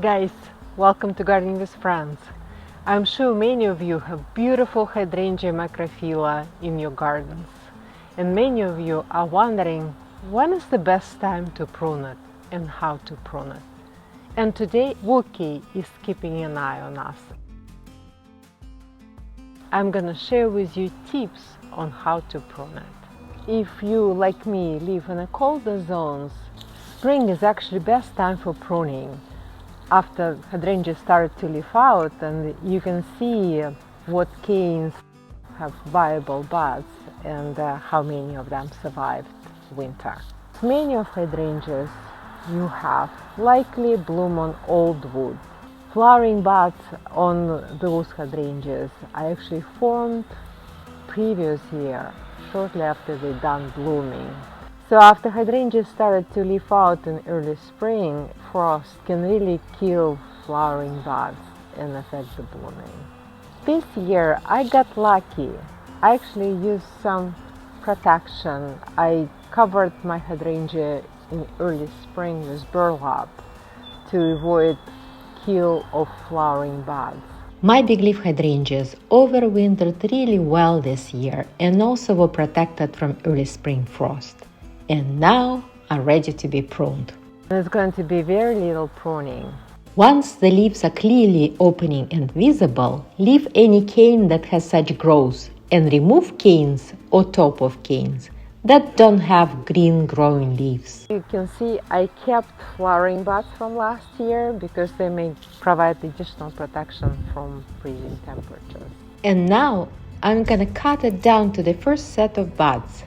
guys, welcome to Gardening with Friends. I'm sure many of you have beautiful Hydrangea Macrophylla in your gardens, and many of you are wondering when is the best time to prune it and how to prune it. And today Wookie is keeping an eye on us. I'm gonna share with you tips on how to prune it. If you, like me, live in the colder zones, spring is actually best time for pruning. After hydrangeas start to leaf out, and you can see what canes have viable buds and how many of them survived winter. Many of hydrangeas you have likely bloom on old wood. Flowering buds on those hydrangeas are actually formed previous year, shortly after they done blooming. So after hydrangeas started to leaf out in early spring, frost can really kill flowering buds and affect the blooming. This year I got lucky. I actually used some protection. I covered my hydrangea in early spring with burlap to avoid kill of flowering buds. My Bigleaf hydrangeas overwintered really well this year and also were protected from early spring frost, and now are ready to be pruned. There's going to be very little pruning. Once the leaves are clearly opening and visible, leave any cane that has such growth and remove canes or top of canes that don't have green growing leaves. You can see I kept flowering buds from last year because they may provide additional protection from freezing temperatures. And now I'm gonna cut it down to the first set of buds.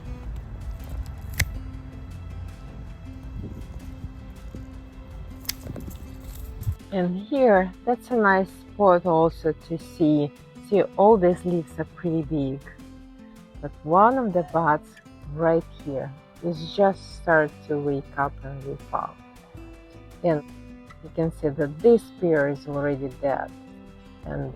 And here, that's a nice spot also to see. See, all these leaves are pretty big, but one of the buds right here is just start to wake up and leaf out. And you can see that this pair is already dead, and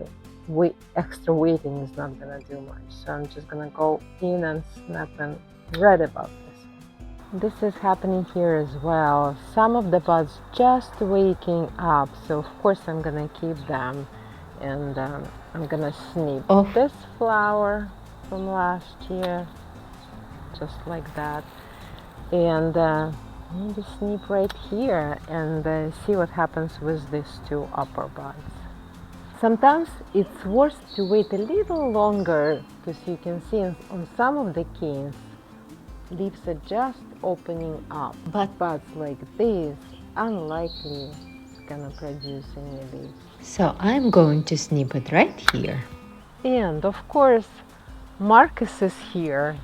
extra waiting is not gonna do much. So I'm just gonna go in and snap and right about this one. This is happening here as well. Some of the buds just waking up, so of course I'm gonna keep them, and I'm gonna snip off this flower from last year, just like that, and maybe snip right here and see what happens with these two upper buds. Sometimes it's worth to wait a little longer because you can see on some of the canes leaves are just opening up, but buds like this unlikely it's gonna produce any leaves. So I'm going to snip it right here. And of course Marcus is here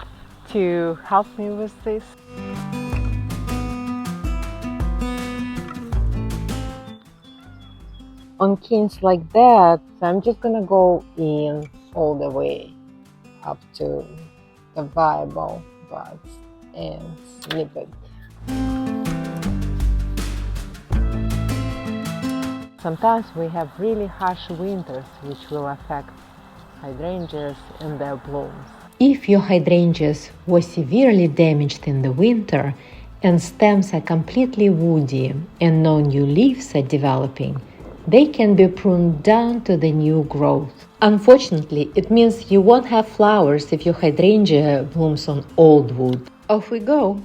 to help me with this. On canes like that, I'm just gonna go in all the way up to the viable buds and snip it. Sometimes we have really harsh winters which will affect hydrangeas and their blooms. If your hydrangeas were severely damaged in the winter and stems are completely woody and no new leaves are developing, they can be pruned down to the new growth. Unfortunately, it means you won't have flowers if your hydrangea blooms on old wood. Off we go!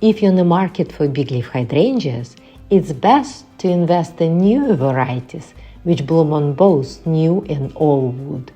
If you're in the market for Bigleaf hydrangeas, it's best to invest in newer varieties which bloom on both new and old wood,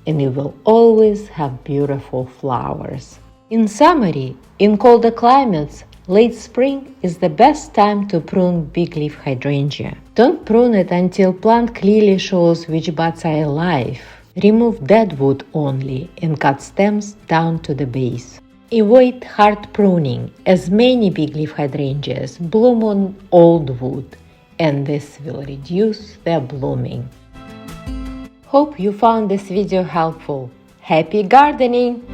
and you will always have beautiful flowers. In summary, in colder climates, late spring is the best time to prune Bigleaf hydrangea. Don't prune it until plant clearly shows which buds are alive. Remove dead wood only and cut stems down to the base. Avoid hard pruning, as many Bigleaf hydrangeas bloom on old wood, and this will reduce their blooming. Hope you found this video helpful. Happy gardening!